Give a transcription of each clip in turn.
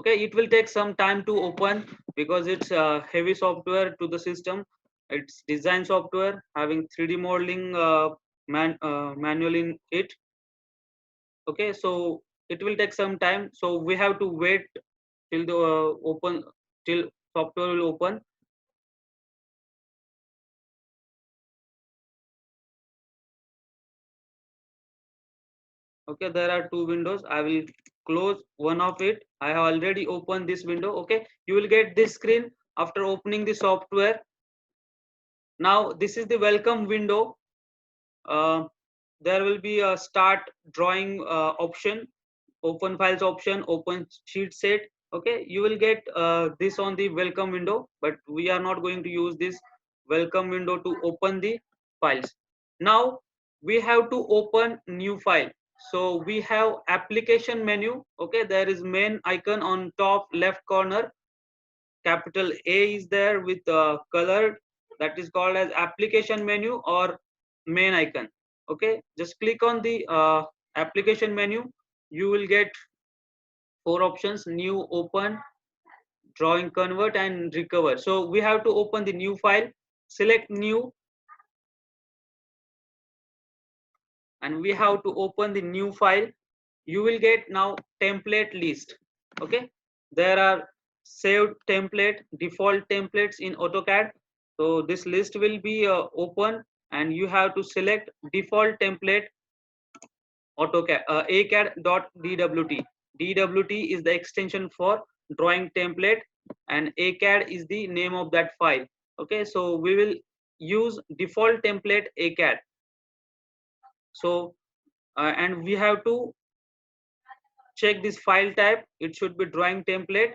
Okay, it will take some time to open because it's heavy software to the system. It's design software having 3D modeling manual in it. Okay, so it will take some time, so we have to wait till the open till software will open. Okay, there are two windows. I will close one of it. I have already opened this window. Okay, you will get this screen after opening the software. Now this is the welcome window. There will be a start drawing option, open files option, open sheet set. Okay, you will get this on the welcome window, but we are not going to use this welcome window to open the files. Now we have to open new file. So we have application menu. Okay, there is main icon on top left corner. Capital A is there with colored, that is called as application menu or main icon. Okay, just click on the application menu. You will get four options: new, open, drawing, convert, and recover. So we have to open the new file. Select new, and we have to open the new file. You will get now template list. Okay, there are saved template, default templates in AutoCAD. So this list will be open, and you have to select default template AutoCAD ACAD.dwt. DWT is the extension for drawing template, and ACAD is the name of that file. Okay, so we will use default template ACAD. So and we have to check this file type. It should be drawing template.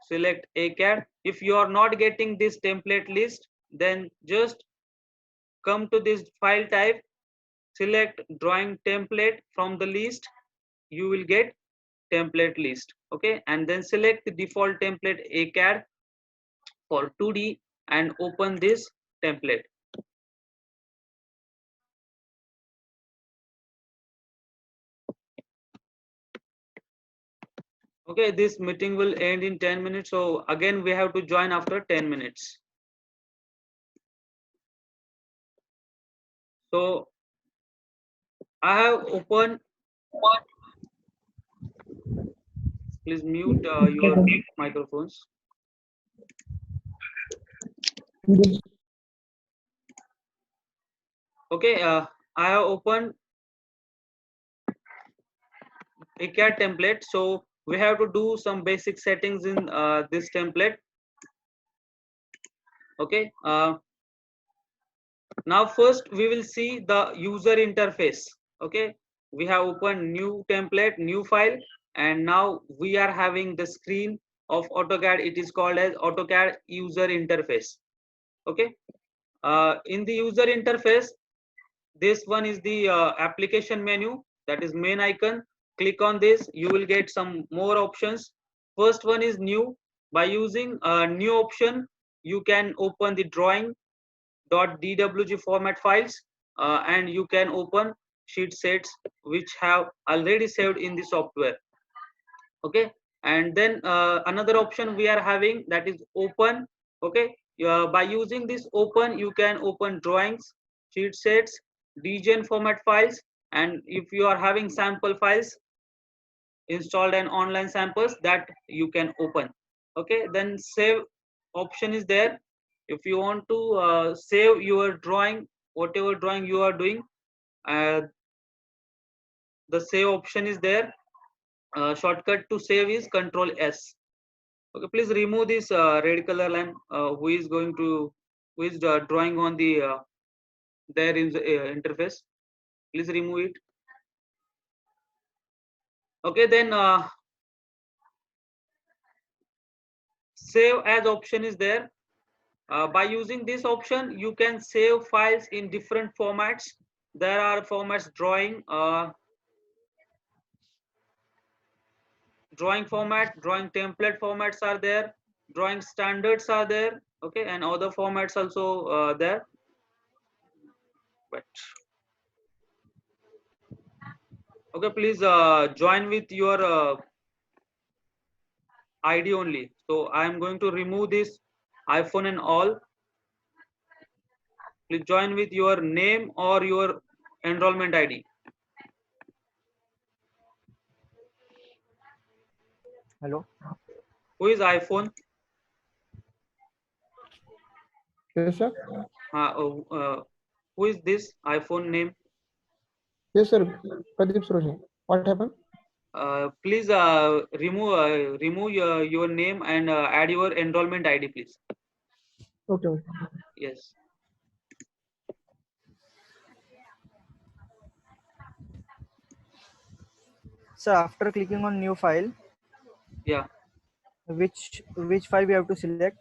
Select ACAD. If you are not getting this template list, then just come to this file type, select drawing template from the list. You will get template list. Okay, and then select the default template ACAD for 2D and open this template. Okay, this meeting will end in 10 minutes. So again, we have to join after 10 minutes. So I have opened. Please mute your microphones. Okay, I have opened ACAD template. So we have to do some basic settings in this template. Okay, now first we will see the user interface. Okay, we have opened new template, new file, and now we are having the screen of AutoCAD. It is called as AutoCAD user interface. Okay, in the user interface, this one is the application menu, that is main icon. Click on this, you will get some more options. First one is new. By using a new option, you can open the drawing .dwg format files, and you can open sheet sets which have already saved in the software. Okay, and then another option we are having, that is open. Okay, by using this open, you can open drawings, sheet sets, dgen format files, and if you are having sample files installed and online samples, that you can open. Okay, then save option is there. If you want to save your drawing, whatever drawing you are doing, uh, the save option is there. Shortcut to save is Control S. Okay, please remove this red color line. Who is drawing on the there in the interface? Please remove it. Okay, then save as option is there. By using this option, you can save files in different formats. There are formats: drawing format, drawing template formats are there, drawing standards are there. Okay, and other formats also there. But okay, please join with your ID only. So I am going to remove this iPhone and all. Please join with your name or your enrollment ID. Hello. Who is iPhone? Yes, sir. Who is this iPhone name? Yes, sir. Pradeep Sarojini. What happened? Please remove your name and add your enrollment ID, please. Okay. Okay. Yes. So after clicking on new file, Yeah. which file we have to select?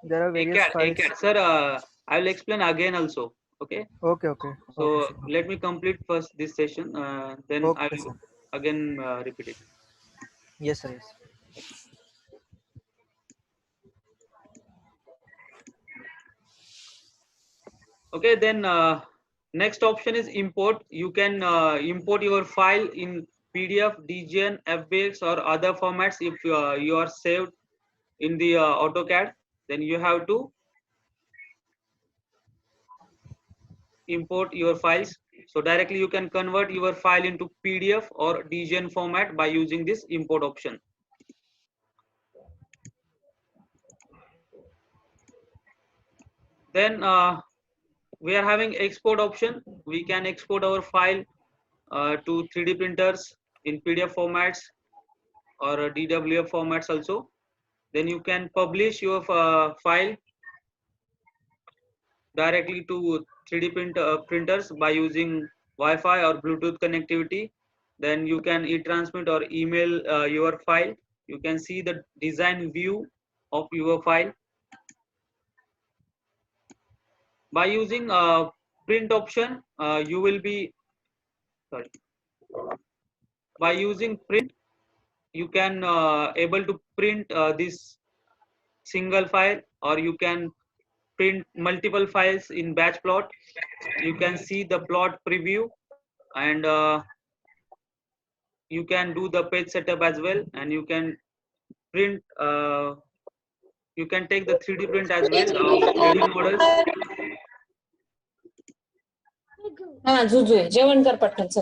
There are various files. ACAD. Sir, I will explain again also. Okay. Okay, okay, So okay, sir. let me complete first this session. Then I Okay, will sir. again repeat it. Yes, sir. Yes. Okay. Then next option is import. You can import your file in PDF, DGN, FBX, or other formats if you are saved in the AutoCAD. Then you have to import your files. So directly you can convert your file into PDF or DGN format by using this import option. Then we are having export option. We can export our file to 3D printers in PDF formats or DWF formats also. Then you can publish your file directly to 3D printers by using Wi-Fi or Bluetooth connectivity. Then you can e-transmit or email your file. You can see the design view of your file. By using print option, you will be, sorry. By using print, you can able to print this single file, or you can print multiple files in batch plot. You can see the plot preview, and you can do the page setup as well, and you can print you can take the 3D print as well of 3D models. हा जुजू आहे जेवण कर पटकन चल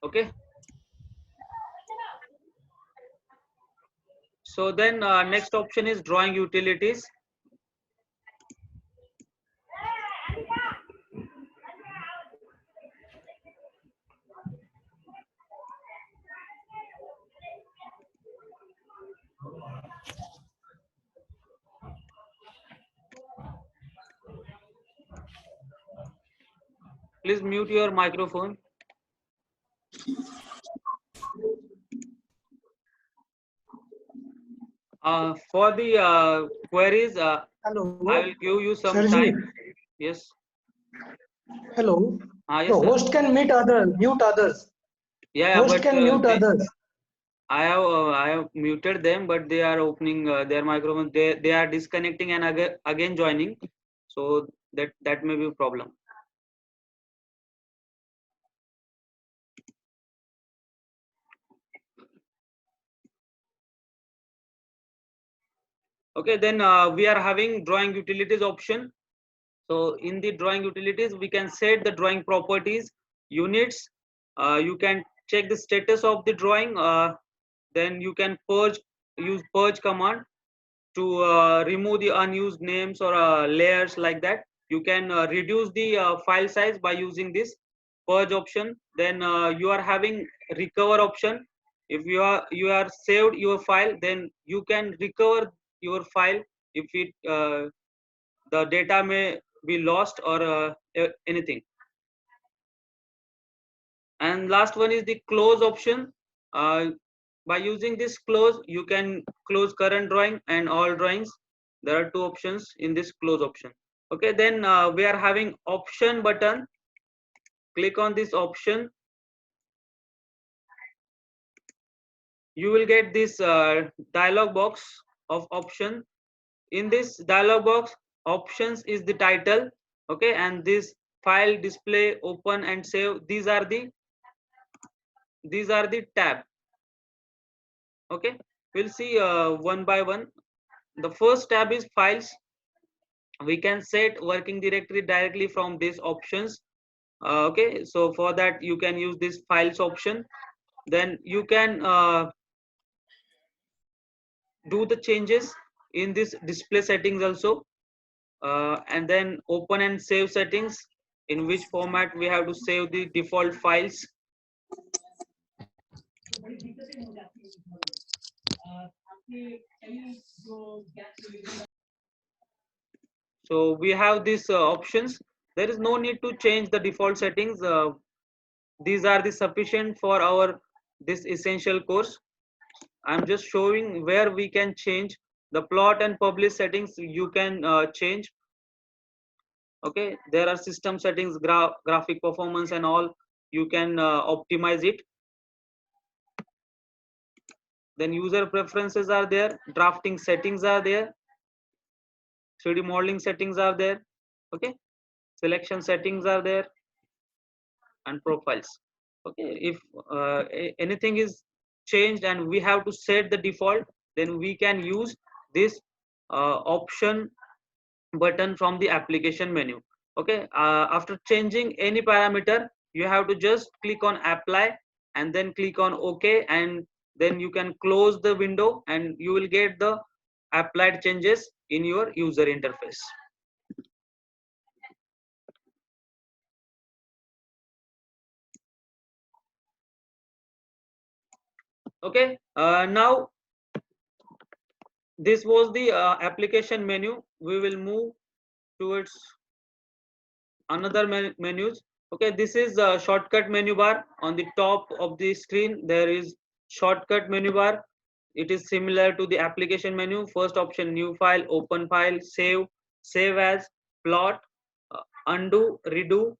Okay. So then next option is drawing utilities. Please mute your microphone. For the queries, Hello. I will give you some Sarji. time. Yes. Hello. Yes, The sir. host can mute others. Yeah, Host but can mute others. I have muted them, but they are opening their microphone. They are disconnecting and again joining, so that may be a problem. Okay, then we are having drawing utilities option. So in the drawing utilities, we can set the drawing properties, units. You can check the status of the drawing. Then you can use purge command to remove the unused names or layers like that. You can reduce the file size by using this purge option. Then you are having recover option. If you are saved your file, then you can recover your file if it the data may be lost or anything. And last one is the close option. By using this close, you can close current drawing and all drawings. There are two options in this close option. Okay, then we are having option button. Click on this option. you will get this dialog box of option. In this dialog box, options is the title, okay, and this file, display, open and save, these are the tab. Okay, we'll see one by one. The first tab is files. We can set working directory directly from these options. Okay, so for that you can use this files option. Then you can do the changes in this display settings also, and then open and save settings, in which format we have to save the default files. So we have these options. There is no need to change the default settings. These are the sufficient for our this essential course. I'm just showing where we can change. The plot and publish settings you can change. Okay, there are system settings, graphic performance and all, you can optimize it. Then user preferences are there, drafting settings are there, 3D modeling settings are there, okay, selection settings are there, and profiles. Okay, if anything is changed and we have to set the default, then we can use this option button from the application menu. Okay, after changing any parameter, you have to just click on apply and then click on OK, and then you can close the window and you will get the applied changes in your user interface. Okay, now this was the application menu. We will move towards another menus. Okay, this is a shortcut menu bar. On the top of the screen there is shortcut menu bar. It is similar to the application menu. First option, new file, open file, save, save as, plot, undo, redo,